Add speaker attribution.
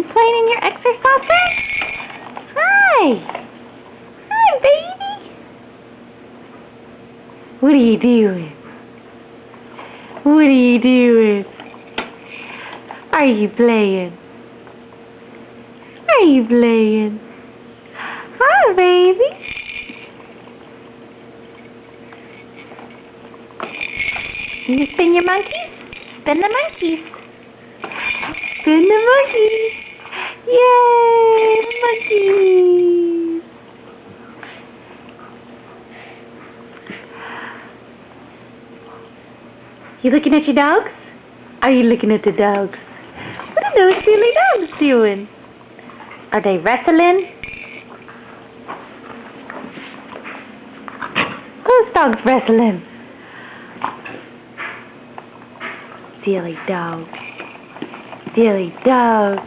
Speaker 1: you playing in your exersaucer? Hi! Hi, baby! What are you doing? What are you doing? Are you playing? Are you playing? Hi, baby! Can you spin your monkeys? Spin the monkeys. Spin the monkeys. Yay, monkeys. You looking at your dogs? Are you looking at the dogs? What are those silly dogs doing? Are they wrestling? Whose dog's wrestling? Silly dog. Silly dog.